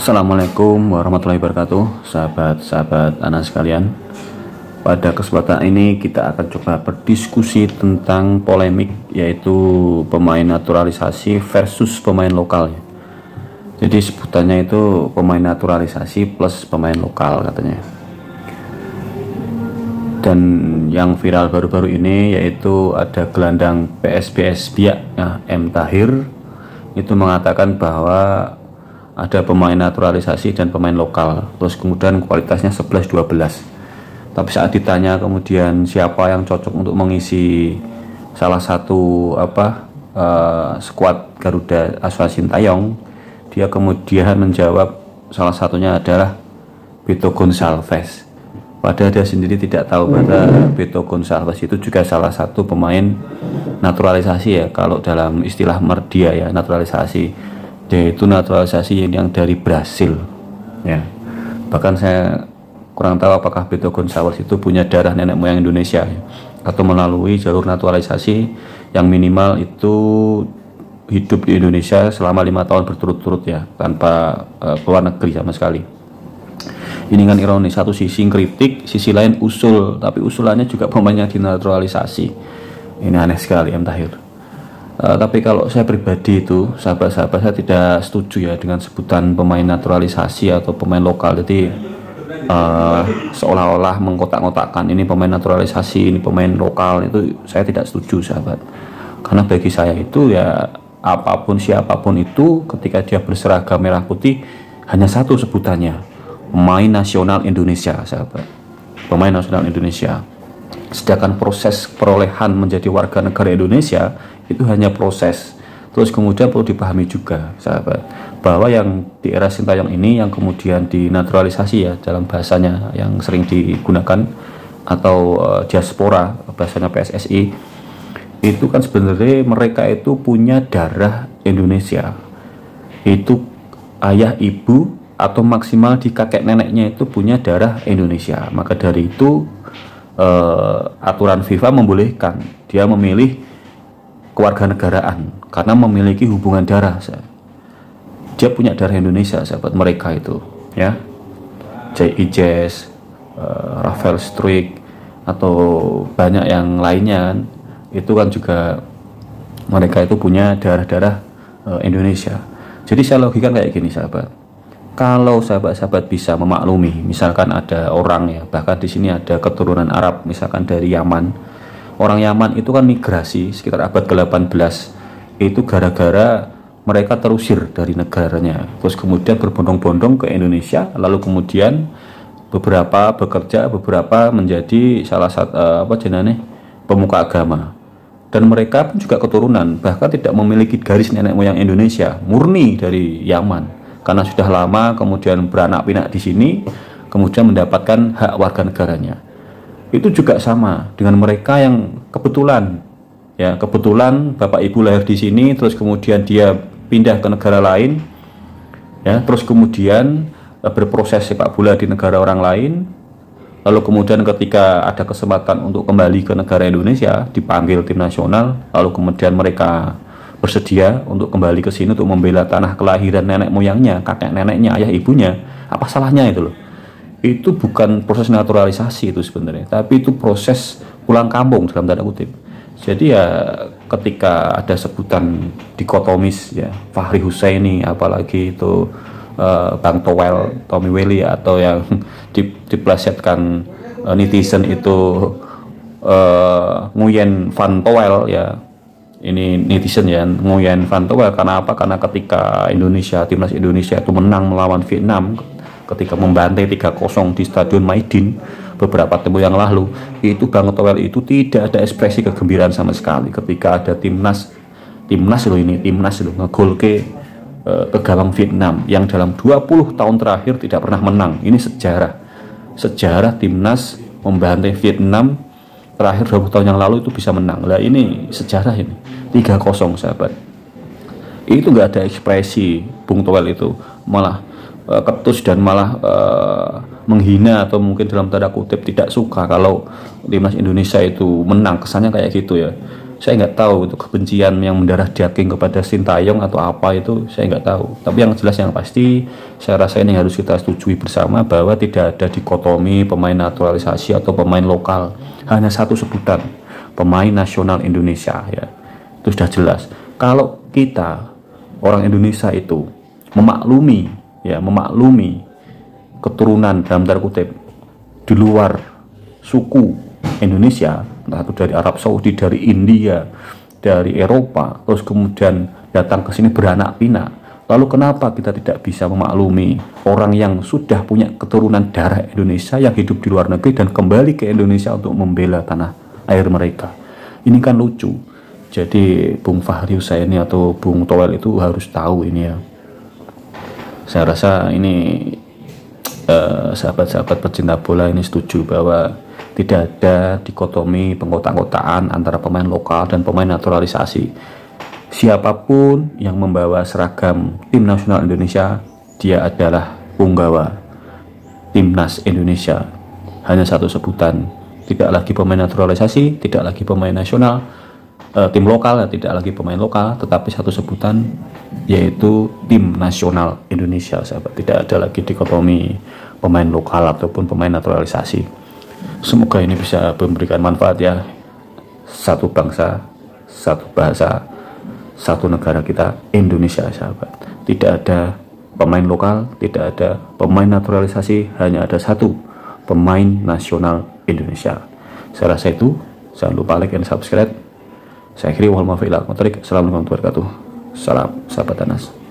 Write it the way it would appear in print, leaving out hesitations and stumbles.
Assalamualaikum warahmatullahi wabarakatuh, sahabat-sahabat anak sekalian. Pada kesempatan ini kita akan coba berdiskusi tentang polemik, yaitu pemain naturalisasi versus pemain lokal. Jadi sebutannya itu pemain naturalisasi plus pemain lokal katanya. Dan yang viral baru-baru ini yaitu ada gelandang PSBS Biak, M. Tahir, itu mengatakan bahwa ada pemain naturalisasi dan pemain lokal, terus kemudian kualitasnya 11-12. Tapi saat ditanya kemudian siapa yang cocok untuk mengisi salah satu skuad Garuda Asuhan Sintayong, dia kemudian menjawab salah satunya adalah Beto Gonçalves. Padahal dia sendiri tidak tahu bahwa Beto Gonçalves itu juga salah satu pemain naturalisasi ya, kalau dalam istilah merdia ya, naturalisasi, yaitu naturalisasi yang dari Brasil ya. Bahkan saya kurang tahu apakah Beto Gonçalves itu punya darah nenek moyang Indonesia ya, atau melalui jalur naturalisasi yang minimal itu hidup di Indonesia selama 5 tahun berturut-turut ya, tanpa keluar negeri sama sekali. Ini kan ironis, satu sisi kritik, sisi lain usul, tapi usulannya juga pemainnya dinaturalisasi. Ini aneh sekali M. Tahir. Tapi kalau saya pribadi itu, sahabat-sahabat, saya tidak setuju ya dengan sebutan pemain naturalisasi atau pemain lokal. Jadi seolah-olah mengkotak-kotakkan ini pemain naturalisasi, ini pemain lokal, itu saya tidak setuju sahabat. Karena bagi saya itu ya, apapun siapapun itu, ketika dia berseragam merah putih, hanya satu sebutannya, pemain nasional Indonesia sahabat, pemain nasional Indonesia. Sedangkan proses perolehan menjadi warga negara Indonesia itu hanya proses. Terus kemudian perlu dipahami juga sahabat, bahwa yang di era Sintayong ini yang kemudian dinaturalisasi ya, dalam bahasanya yang sering digunakan, atau diaspora bahasanya PSSI, itu kan sebenarnya mereka itu punya darah Indonesia. Itu ayah ibu atau maksimal di kakek neneknya itu punya darah Indonesia. Maka dari itu aturan FIFA membolehkan dia memilih kewarganegaraan karena memiliki hubungan darah. Dia punya darah Indonesia sahabat, mereka itu ya, J.I. Jazz, Rafael Struijk, atau banyak yang lainnya, itu kan juga mereka itu punya darah-darah Indonesia. Jadi saya logikan kayak gini sahabat, kalau sahabat-sahabat bisa memaklumi, misalkan ada orang ya, bahkan di sini ada keturunan Arab, misalkan dari Yaman. Orang Yaman itu kan migrasi sekitar abad ke-18, itu gara-gara mereka terusir dari negaranya, terus kemudian berbondong-bondong ke Indonesia, lalu kemudian beberapa bekerja, beberapa menjadi salah satu pemuka agama. Dan mereka pun juga keturunan, bahkan tidak memiliki garis nenek moyang Indonesia, murni dari Yaman. Karena sudah lama kemudian beranak pinak di sini, kemudian mendapatkan hak warga negaranya. Itu juga sama dengan mereka yang kebetulan ya, kebetulan bapak ibu lahir di sini, terus kemudian dia pindah ke negara lain ya, terus kemudian berproses sepak bola di negara orang lain, lalu kemudian ketika ada kesempatan untuk kembali ke negara Indonesia, dipanggil tim nasional, lalu kemudian mereka bersedia untuk kembali ke sini untuk membela tanah kelahiran nenek moyangnya, kakek neneknya, ayah ibunya. Apa salahnya itu loh? Itu bukan proses naturalisasi itu sebenarnya, tapi itu proses pulang kampung dalam tanda kutip. Jadi ya ketika ada sebutan dikotomis ya, Fahri Husaini, apalagi itu Bang Towel, Tommy Welly, atau yang diplesetkan netizen itu Nguyen Van Towel ya. Ini netizen ya, Nguyen Van Towel. Karena apa? Karena ketika timnas Indonesia itu menang melawan Vietnam, ketika membantai 3-0 di Stadion Maidin beberapa tempo yang lalu, itu Bang Towel itu tidak ada ekspresi kegembiraan sama sekali ketika ada timnas loh ngegol ke gawang Vietnam yang dalam 20 tahun terakhir tidak pernah menang. Ini sejarah timnas membantai Vietnam terakhir 20 tahun yang lalu itu bisa menang. Lah ini sejarah ini 3-0 sahabat. Itu nggak ada ekspresi Bung Towel itu, malah ketus dan malah menghina atau mungkin dalam tanda kutip tidak suka kalau timnas Indonesia itu menang, kesannya kayak gitu ya. Saya nggak tahu itu kebencian yang mendarah daging kepada Sintayong atau apa, itu saya nggak tahu. Tapi yang jelas yang pasti saya rasa ini harus kita setujui bersama bahwa tidak ada dikotomi pemain naturalisasi atau pemain lokal, hanya satu sebutan, pemain nasional Indonesia ya. Itu sudah jelas. Kalau kita orang Indonesia itu memaklumi keturunan dalam tanda kutip di luar suku Indonesia, entah itu dari Arab Saudi, dari India, dari Eropa, terus kemudian datang ke sini beranak pinak. Lalu kenapa kita tidak bisa memaklumi orang yang sudah punya keturunan darah Indonesia yang hidup di luar negeri dan kembali ke Indonesia untuk membela tanah air mereka? Ini kan lucu. Jadi Bung Fahri Husaini atau Bung Toel itu harus tahu ini ya. Saya rasa ini sahabat-sahabat pecinta bola ini setuju bahwa tidak ada dikotomi pengkotak-kotaan antara pemain lokal dan pemain naturalisasi. Siapapun yang membawa seragam tim nasional Indonesia, dia adalah punggawa timnas Indonesia. Hanya satu sebutan, tidak lagi pemain naturalisasi, tidak lagi pemain nasional, tim lokal, tidak lagi pemain lokal, tetapi satu sebutan, yaitu tim nasional Indonesia, sahabat. Tidak ada lagi dikotomi pemain lokal ataupun pemain naturalisasi. Semoga ini bisa memberikan manfaat ya. Satu bangsa, satu bahasa, satu negara kita, Indonesia, sahabat. Tidak ada pemain lokal, tidak ada pemain naturalisasi, hanya ada satu pemain nasional Indonesia. Saya rasa itu. Jangan lupa like dan subscribe. Saya akhiri, Assalamualaikum warahmatullahi wabarakatuh. Salam sahabat Anas.